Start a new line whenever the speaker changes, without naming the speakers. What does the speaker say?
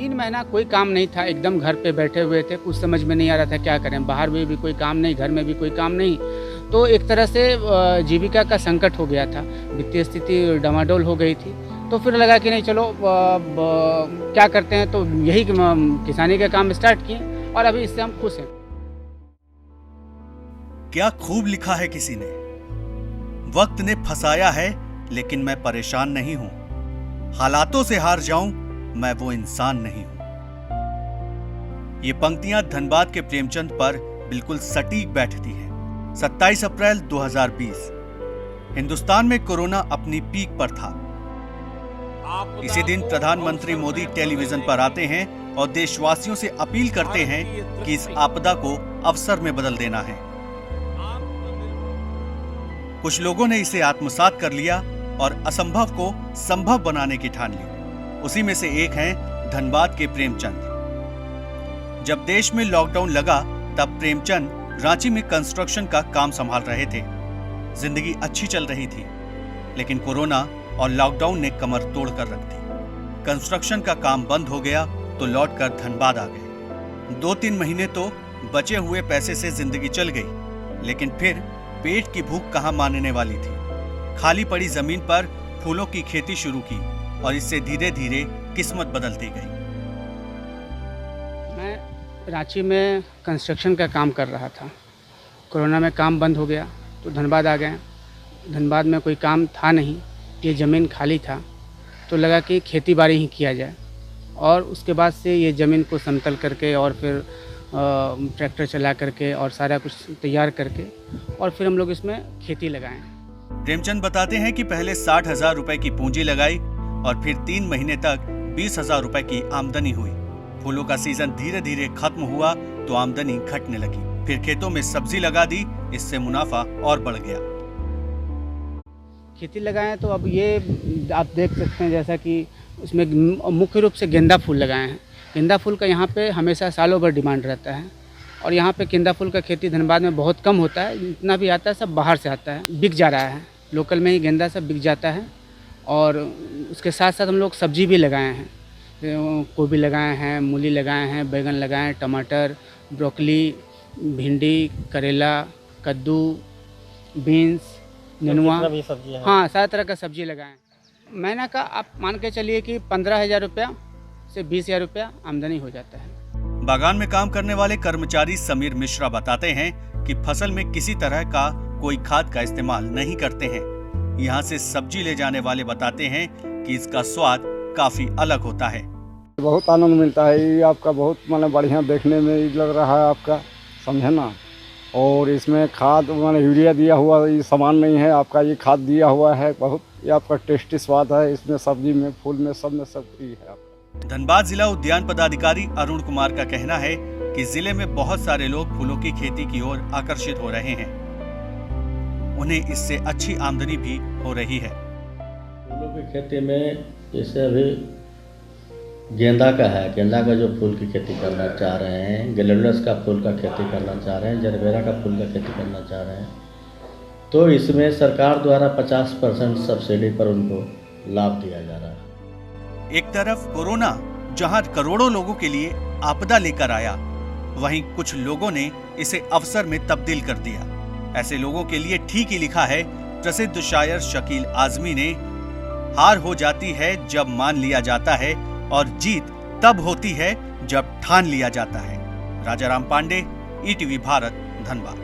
3 महीना कोई काम नहीं था, एकदम घर पे बैठे हुए थे, कुछ समझ में नहीं आ रहा था क्या करें। बाहर में भी कोई काम नहीं, घर में भी कोई काम नहीं, तो एक तरह से जीविका का संकट हो गया था, वित्तीय स्थिति डमाडोल हो गई थी। तो फिर लगा कि नहीं चलो क्या करते हैं, तो यही किसानी का काम स्टार्ट किए और अभी इससे हम खुश हैं।
क्या खूब लिखा है किसी ने, वक्त ने फंसाया है लेकिन मैं परेशान नहीं हूं, हालातों से हार जाऊं मैं वो इंसान नहीं हूं। ये पंक्तियां धनबाद के प्रेमचंद पर बिल्कुल सटीक बैठती हैं। 27 अप्रैल 2020 हिंदुस्तान में कोरोना अपनी पीक पर था। इसी दिन प्रधानमंत्री मोदी टेलीविजन पर आते हैं और देशवासियों से अपील करते हैं कि इस आपदा को अवसर में बदल देना है। कुछ लोगों ने इसे आत्मसात कर लिया और असंभव को संभव बनाने की ठान ली। उसी में से एक हैं धनबाद के प्रेमचंद। जब देश में लॉकडाउन लगा तब प्रेमचंद रांची में कंस्ट्रक्शन का काम संभाल रहे थे। जिंदगी अच्छी चल रही थी, लेकिन कोरोना और लॉकडाउन ने कमर तोड़ कर रख दी। कंस्ट्रक्शन का काम बंद हो गया तो लौटकर धनबाद आ गए। 2-3 महीने तो बचे हुए पैसे से जिंदगी चल गई, लेकिन फिर पेट की भूख कहां मानने वाली थी। खाली पड़ी जमीन पर फूलों की खेती शुरू की और इससे धीरे धीरे किस्मत बदलती गई।
मैं रांची में कंस्ट्रक्शन का काम कर रहा था। कोरोना में काम बंद हो गया तो धनबाद आ गए। धनबाद में कोई काम था नहीं, ये ज़मीन खाली था, तो लगा कि खेती बाड़ी ही किया जाए। और उसके बाद से ये ज़मीन को समतल करके और फिर ट्रैक्टर चला करके और सारा कुछ तैयार करके और फिर हम लोग इसमें खेती लगाएं।
प्रेमचंद बताते हैं कि पहले 60,000 रुपए की पूंजी लगाई और फिर 3 महीने तक 20,000 रुपए की आमदनी हुई। फूलों का सीजन धीरे धीरे खत्म हुआ तो आमदनी घटने लगी। फिर खेतों में सब्जी लगा दी, इससे मुनाफा और बढ़ गया।
खेती लगाएं तो अब ये आप देख सकते हैं, जैसा कि इसमें मुख्य रूप से गेंदा फूल लगाए हैं। गेंदा फूल का यहाँ पे हमेशा सालों भर डिमांड रहता है और यहाँ पे गेंदा फूल का खेती धनबाद में बहुत कम होता है। जितना भी आता है सब बाहर से आता है, बिक जा रहा है। लोकल में ही गेंदा सब बिक जाता है। और उसके साथ साथ हम लोग सब्जी भी लगाए हैं, गोभी लगाए हैं, मूली लगाए हैं, बैगन लगाए हैं, टमाटर, ब्रोकली, भिंडी, करेला, कद्दू, बीन्स, नेनुआ, हाँ सारा तरह का सब्जी लगाएं। महीना का आप मान के चलिए कि 15,000 रुपया से 20,000 रुपया आमदनी हो जाता है।
बागान में काम करने वाले कर्मचारी समीर मिश्रा बताते हैं कि फसल में किसी तरह का कोई खाद का इस्तेमाल नहीं करते हैं। यहाँ से सब्जी ले जाने वाले बताते हैं कि इसका स्वाद काफी अलग होता है।
बहुत आनंद मिलता है, ये आपका बहुत मतलब बढ़िया देखने में लग रहा है आपका, समझे ना। और इसमें खाद माने यूरिया दिया हुआ ये सामान नहीं है आपका, ये खाद दिया हुआ है। बहुत ये आपका टेस्टी स्वाद है इसमें, सब्जी में, फूल में, सब में सब ये है आपका।
धनबाद जिला उद्यान पदाधिकारी अरुण कुमार का कहना है कि जिले में बहुत सारे लोग फूलों की खेती की ओर आकर्षित हो रहे हैं। उन्हें इससे अच्छी आमदनी भी हो रही है।
फूलों की खेती में जैसे अभी गेंदा का है, गेंदा का जो फूल की खेती करना चाह रहे हैं, ग्लेडियोलस का फूल का खेती करना चाह रहे हैं, जरबेरा का फूल का खेती करना चाह रहे हैं, तो इसमें सरकार द्वारा 50% सब्सिडी पर उनको लाभ दिया जा रहा है।
एक तरफ कोरोना जहां करोड़ों लोगों के लिए आपदा लेकर आया, वहीं कुछ लोगों ने इसे अवसर में तब्दील कर दिया। ऐसे लोगों के लिए ठीक ही लिखा है प्रसिद्ध शायर शकील आजमी ने, हार हो जाती है जब मान लिया जाता है और जीत तब होती है जब ठान लिया जाता है। राजाराम पांडे, ईटीवी भारत, धनबाद।